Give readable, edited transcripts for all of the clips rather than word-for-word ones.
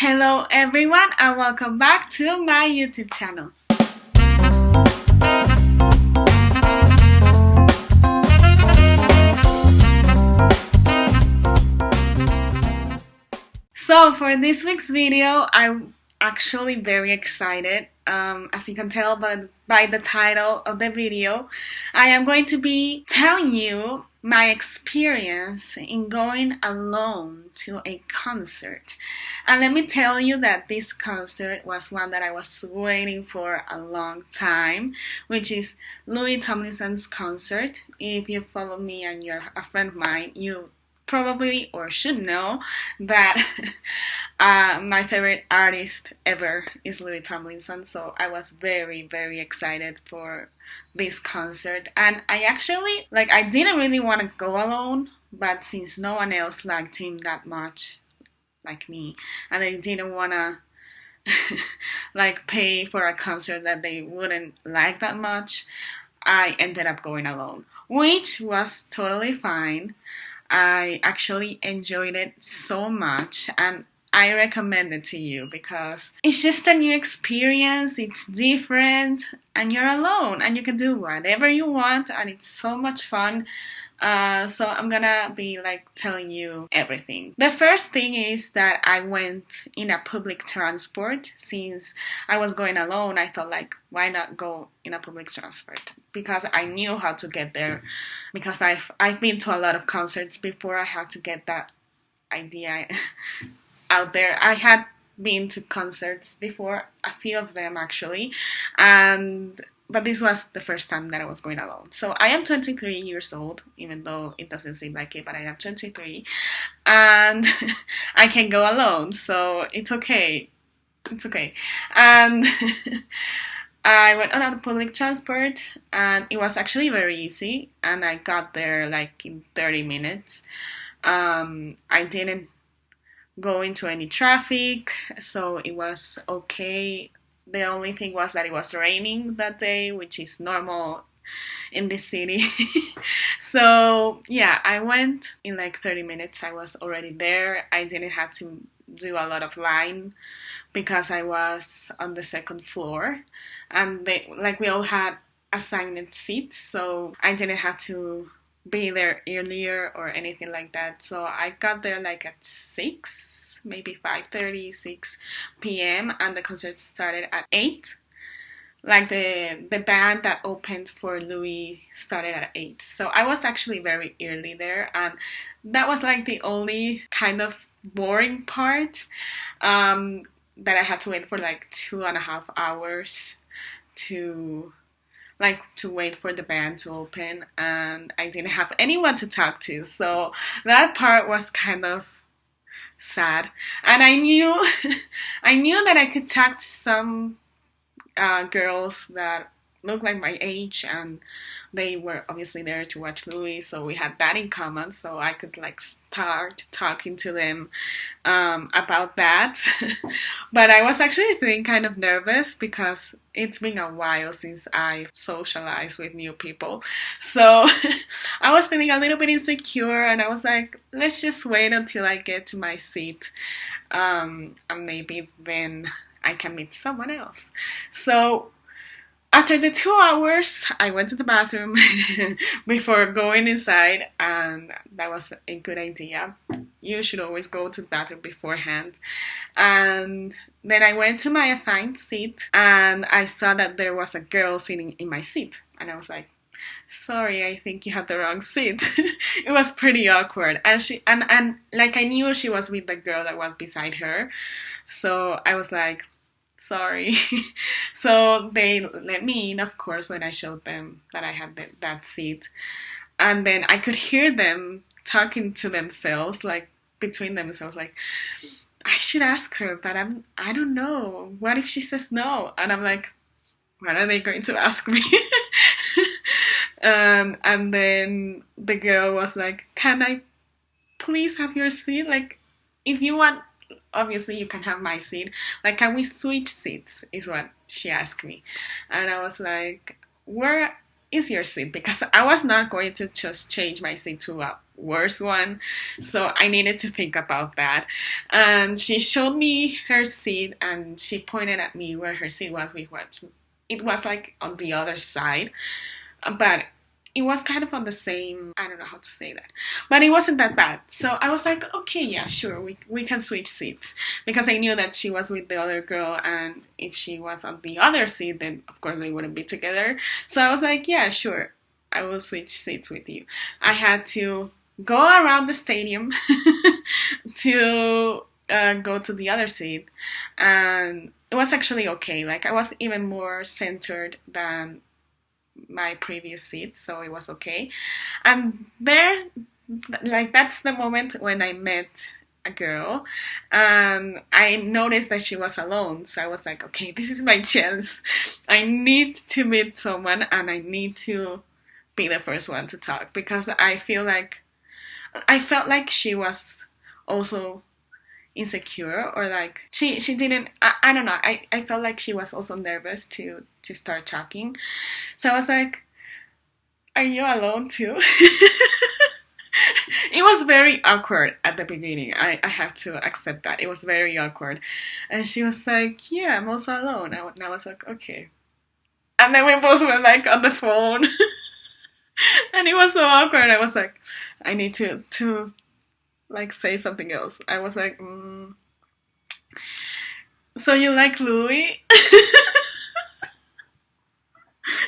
Hello everyone and welcome back to my YouTube channel. So for this week's video, I'm actually very excited. As you can tell by the title of the video, I am going to be telling you my experience in going alone to a concert. And let me tell you that this concert was one that I was waiting for a long time, which is Louis Tomlinson's concert. If you follow me and you're a friend of mine, you probably or should know that my favorite artist ever is Louis Tomlinson. So I was very excited for this concert, and I actually I didn't really want to go alone, but since no one else liked him that much like me, and I didn't want to pay for a concert that they wouldn't like that much, I ended up going alone, which was totally fine. I actually enjoyed it so much, and I recommend it to you because it's just a new experience, it's different, and you're alone, and you can do whatever you want, and it's so much fun. So I'm gonna be telling you everything. The first thing is that I went in a public transport. Since I was going alone, I thought why not go in a public transport? Because I knew how to get there. Because I've been to a lot of concerts before. I had to get that idea out there. I had been to concerts before, a few of them actually, but this was the first time that I was going alone. So I am 23 years old, even though it doesn't seem like it, but I am 23, and I can go alone, so it's okay. It's okay. And I went on a public transport, and it was actually very easy, and I got there in 30 minutes. I didn't go into any traffic, so it was okay. The only thing was that it was raining that day, which is normal in this city. So yeah, I went in 30 minutes. I was already there. I didn't have to do a lot of line because I was on the second floor, and we all had assigned seats, so I didn't have to be there earlier or anything like that. So I got there at 6, maybe 5:30, 6 p.m. and the concert started at 8. The band that opened for Louis started at 8. So I was actually very early there, and that was the only kind of boring part, that I had to wait for 2.5 hours to wait for the band to open, and I didn't have anyone to talk to, so that part was kind of sad. And I knew that I could talk to some girls that looked like my age, and they were obviously there to watch Louis, so we had that in common, so I could start talking to them about that. But I was actually feeling kind of nervous because it's been a while since I've socialized with new people, so I was feeling a little bit insecure, and I was let's just wait until I get to my seat, and maybe then I can meet someone else. So after the 2 hours, I went to the bathroom before going inside, and that was a good idea. You should always go to the bathroom beforehand. And then I went to my assigned seat, and I saw that there was a girl sitting in my seat, and I was sorry, I think you have the wrong seat. It was pretty awkward, and I knew she was with the girl that was beside her, so I was sorry. So they let me in, of course, when I showed them that I had that seat. And then I could hear them talking to themselves, between themselves, I should ask her, but I don't know. What if she says no? And I'm what are they going to ask me? And then the girl was can I please have your seat? If you want, obviously you can have my seat. Can we switch seats, is what she asked me. And I was where easier seat because I was not going to just change my seat to a worse one. So I needed to think about that. And she showed me her seat and she pointed at me where her seat was, it was like on the other side. But it was kind of on the same, I don't know how to say that, but it wasn't that bad. So I was like, okay, yeah, sure, we can switch seats, because I knew that she was with the other girl, and if she was on the other seat, then of course they wouldn't be together. So I was like, yeah, sure, I will switch seats with you. I had to go around the stadium to go to the other seat, and it was actually okay. Like, I was even more centered than my previous seat, so it was okay. And there, like, that's the moment when I met a girl, and I noticed that she was alone. So I was like, okay, this is my chance. I need to meet someone, and I need to be the first one to talk, because I felt like she was also insecure, or like she didn't, I don't know, I felt like she was also nervous to start talking. So I was like, are you alone too? It was very awkward at the beginning. I have to accept that. It was very awkward. And she was like, yeah, I'm also alone. And I was like, okay. And then we both were like on the phone. And it was so awkward. I was like, I need to like say something else. I was like, so you like Louis?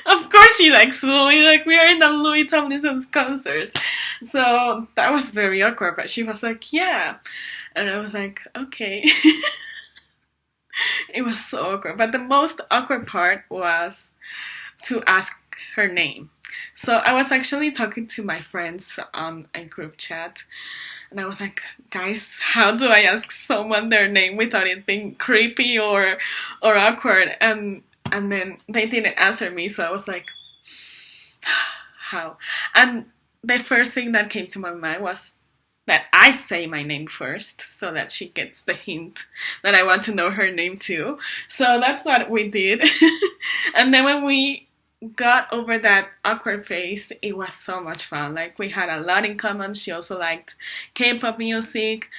Of course she likes Louis. Like, we are in the Louis Tomlinson's concert. So that was very awkward. But she was like, yeah. And I was like, okay. It was so awkward. But the most awkward part was to ask her name. So I was actually talking to my friends on a group chat. And I was like, guys, how do I ask someone their name without it being creepy or awkward? And then they didn't answer me, so I was like, how? And the first thing that came to my mind was that I say my name first, so that she gets the hint that I want to know her name too. So that's what we did. And then when we got over that awkward phase, it was so much fun. Like, we had a lot in common. She also liked K-pop music.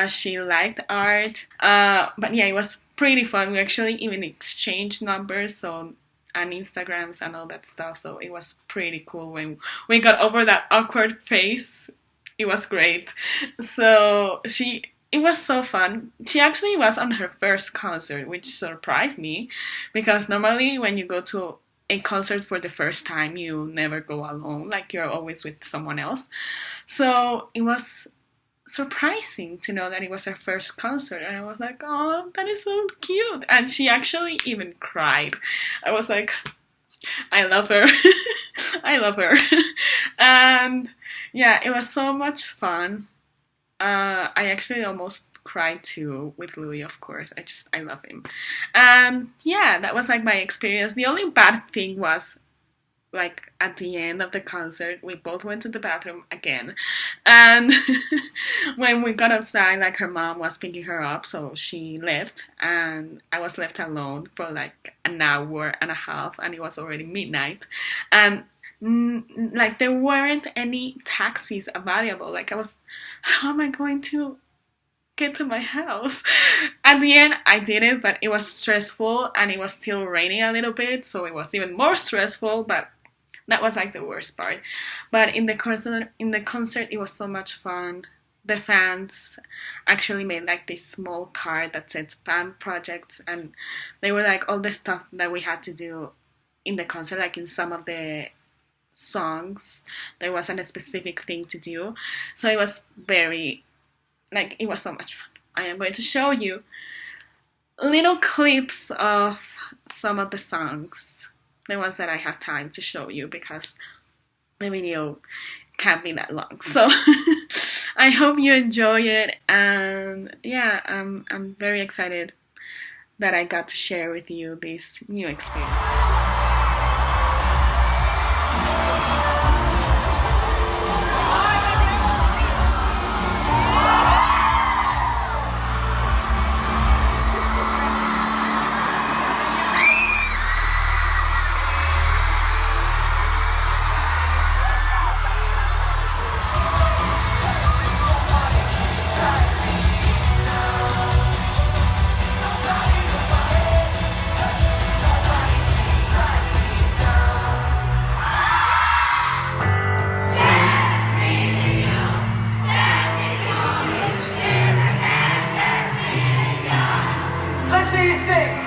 She liked art. But yeah, it was pretty fun. We actually even exchanged numbers, so, and Instagrams and all that stuff. So it was pretty cool when we got over that awkward phase. It was great. So it was so fun. She actually was on her first concert, which surprised me, because normally when you go to a concert for the first time, you never go alone. Like, you're always with someone else. So it was surprising to know that it was her first concert, and I was like, oh, that is so cute. And she actually even cried. I was like, I love her. I love her. And yeah, it was so much fun. I actually almost cried too with Louis, of course. I love him. And yeah, that was like my experience. The only bad thing was, like, at the end of the concert, we both went to the bathroom again. And when we got outside, like, her mom was picking her up, so she left, and I was left alone for like an hour and a half, and it was already midnight. And like, there weren't any taxis available. Like, how am I going to get to my house? At the end, I did it, but it was stressful, and it was still raining a little bit, so it was even more stressful. But that was like the worst part. But in the concert, it was so much fun. The fans actually made like this small card that said fan projects, and they were like all the stuff that we had to do in the concert. Like, in some of the songs, there wasn't a specific thing to do, so it was it was so much fun. I am going to show you little clips of some of the songs, the ones that I have time to show you, because the video can't be that long. So I hope you enjoy it, and yeah, I'm very excited that I got to share with you this new experience. see you sing.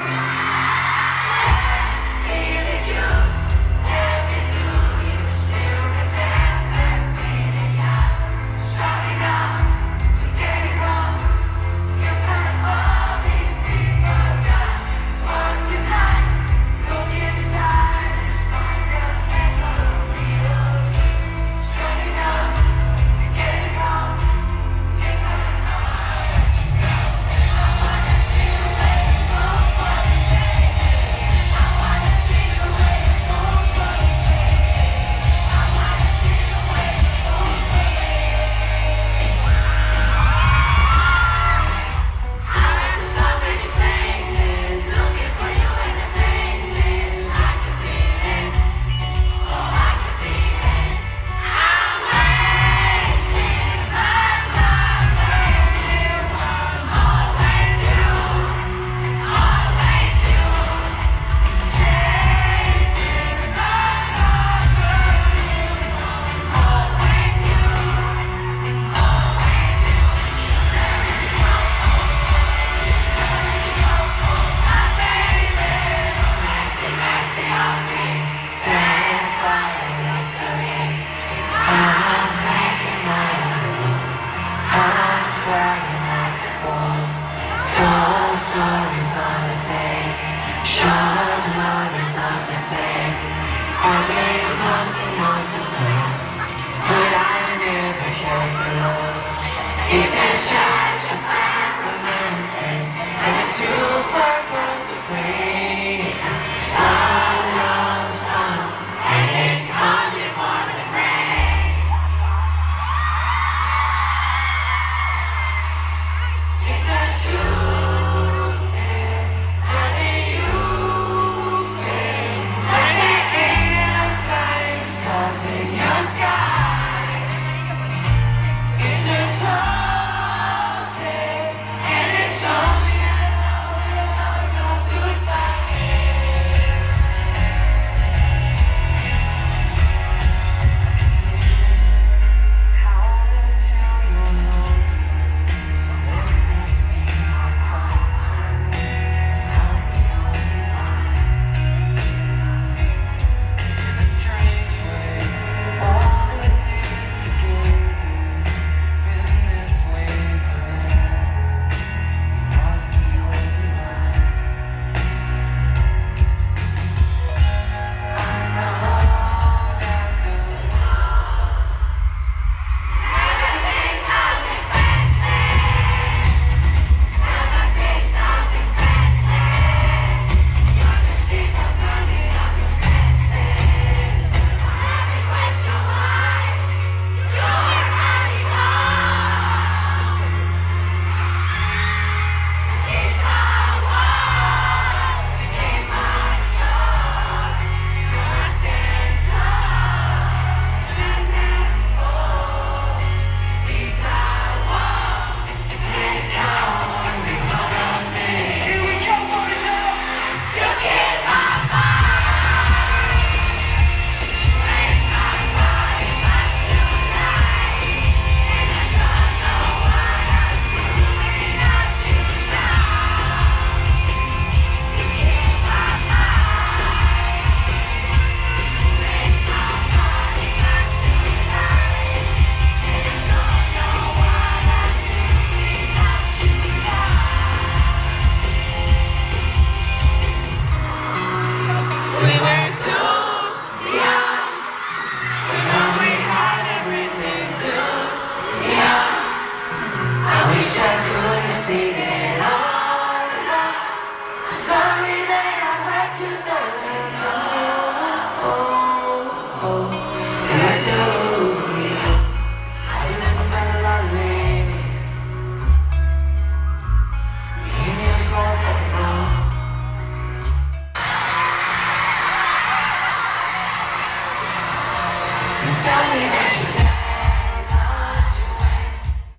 Wish I could have seen it all along. Sorry that I